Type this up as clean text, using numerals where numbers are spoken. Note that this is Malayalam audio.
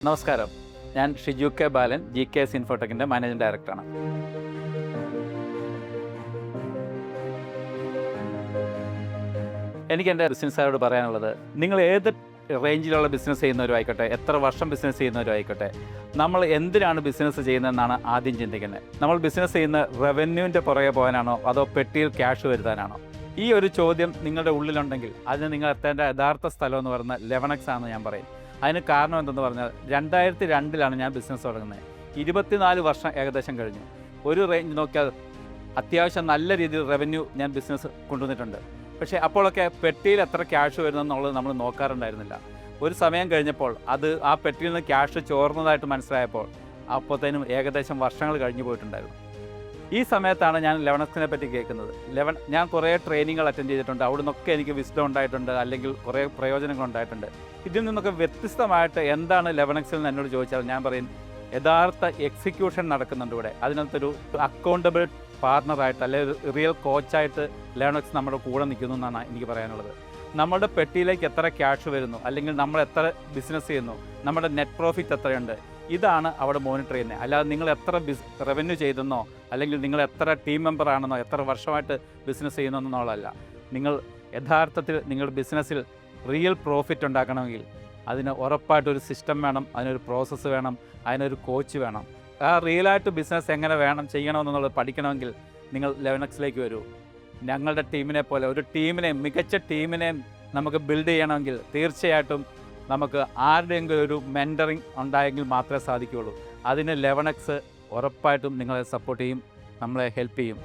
നമസ്കാരം, ഞാൻ ഷിജു കെ ബാലൻ, GKS ഇൻഫോടെക്കിൻ്റെ മാനേജിംഗ് ഡയറക്ടറാണ്. എനിക്ക് എൻ്റെ ബിസിനസ്സുകാരോട് പറയാനുള്ളത്, നിങ്ങൾ ഏത് റേഞ്ചിലുള്ള ബിസിനസ് ചെയ്യുന്നവരും ആയിക്കോട്ടെ, എത്ര വർഷം ബിസിനസ് ചെയ്യുന്നവരും ആയിക്കോട്ടെ, നമ്മൾ എന്തിനാണ് ബിസിനസ് ചെയ്യുന്നതെന്നാണ് ആദ്യം ചിന്തിക്കുന്നത്. നമ്മൾ ബിസിനസ് ചെയ്യുന്ന റവന്യൂവിൻ്റെ പുറകെ പോകാനാണോ അതോ പെട്ടിയിൽ ക്യാഷ് വരുത്താനാണോ? ഈ ഒരു ചോദ്യം നിങ്ങളുടെ ഉള്ളിലുണ്ടെങ്കിൽ അതിന് നിങ്ങൾ എത്തേണ്ട യഥാർത്ഥ സ്ഥലം എന്ന് പറയുന്നത് ലെവണക്സ് ആണെന്ന് ഞാൻ പറയും. അതിന് കാരണം എന്തെന്ന് പറഞ്ഞാൽ 2002 ഞാൻ ബിസിനസ് തുടങ്ങുന്നത്. 24 വർഷം ഏകദേശം കഴിഞ്ഞു. ഒരു റേഞ്ച് നോക്കിയാൽ അത്യാവശ്യം നല്ല രീതിയിൽ റവന്യൂ ഞാൻ ബിസിനസ് കൊണ്ടുവന്നിട്ടുണ്ട്. പക്ഷേ അപ്പോഴൊക്കെ പെട്ടിയിൽ എത്ര ക്യാഷ് വരുന്നെന്നുള്ളത് നമ്മൾ നോക്കാറുണ്ടായിരുന്നില്ല. ഒരു സമയം കഴിഞ്ഞപ്പോൾ ആ പെട്ടിയിൽ നിന്ന് ക്യാഷ് ചോർന്നതായിട്ട് മനസ്സിലായപ്പോൾ അപ്പോഴത്തേനും ഏകദേശം വർഷങ്ങൾ കഴിഞ്ഞു പോയിട്ടുണ്ടായിരുന്നു. ഈ സമയത്താണ് ഞാൻ ലെവണക്സിനെ പറ്റി കേൾക്കുന്നത്. ഞാൻ കുറേ ട്രെയിനിങ്ങൾ അറ്റൻഡ് ചെയ്തിട്ടുണ്ട്. അവിടെ നിന്നൊക്കെ എനിക്ക് വിസ്ഡം ഉണ്ടായിട്ടുണ്ട്, അല്ലെങ്കിൽ കുറേ പ്രയോജനങ്ങൾ ഉണ്ടായിട്ടുണ്ട്. ഇതിൽ നിന്നൊക്കെ വ്യത്യസ്തമായിട്ട് എന്താണ് ലെവണക്സിൽ നിന്ന് എന്നോട് ചോദിച്ചാൽ ഞാൻ പറയും, യഥാർത്ഥ എക്സിക്യൂഷൻ നടക്കുന്നുണ്ട് ഇവിടെ. അതിനകത്തൊരു അക്കൗണ്ടബിൾ പാർട്ണറായിട്ട് അല്ലെങ്കിൽ ഒരു റിയൽ കോച്ചായിട്ട് ലെവണക്സ് നമ്മുടെ കൂടെ നിൽക്കുന്നു എന്നാണ് എനിക്ക് പറയാനുള്ളത്. നമ്മുടെ പെട്ടിയിലേക്ക് എത്ര ക്യാഷ് വരുന്നു, അല്ലെങ്കിൽ നമ്മൾ എത്ര ബിസിനസ് ചെയ്യുന്നു, നമ്മുടെ നെറ്റ് പ്രോഫിറ്റ് എത്രയുണ്ട്, ഇതാണ് അവിടെ മോണിറ്റർ ചെയ്യുന്നത്. അല്ലാതെ നിങ്ങൾ എത്ര റവന്യൂ ചെയ്തെന്നോ, അല്ലെങ്കിൽ നിങ്ങൾ എത്ര ടീം മെമ്പർ ആണെന്നോ, എത്ര വർഷമായിട്ട് ബിസിനസ് ചെയ്യുന്നെന്നുള്ളതല്ല. നിങ്ങൾ യഥാർത്ഥത്തിൽ നിങ്ങളുടെ ബിസിനസ്സിൽ റിയൽ പ്രോഫിറ്റ് ഉണ്ടാക്കണമെങ്കിൽ അതിന് ഉറപ്പായിട്ടൊരു സിസ്റ്റം വേണം, അതിനൊരു പ്രോസസ്സ് വേണം, അതിനൊരു കോച്ച് വേണം. ആ റിയലായിട്ട് ബിസിനസ് എങ്ങനെ ചെയ്യണമെന്നുള്ളത് പഠിക്കണമെങ്കിൽ നിങ്ങൾ ലെവണക്സിലേക്ക് വരൂ. ഞങ്ങളുടെ ടീമിനെ പോലെ ഒരു മികച്ച ടീമിനെ നമുക്ക് ബിൽഡ് ചെയ്യണമെങ്കിൽ തീർച്ചയായിട്ടും നമുക്ക് ആരുടെയെങ്കിലും ഒരു മെൻറ്ററിങ് ഉണ്ടായെങ്കിൽ മാത്രമേ സാധിക്കുകയുള്ളൂ. അതിന് ലെവണക്സ് ഉറപ്പായിട്ടും നിങ്ങളെ സപ്പോർട്ട് ചെയ്യും, നമ്മളെ ഹെൽപ്പ് ചെയ്യും.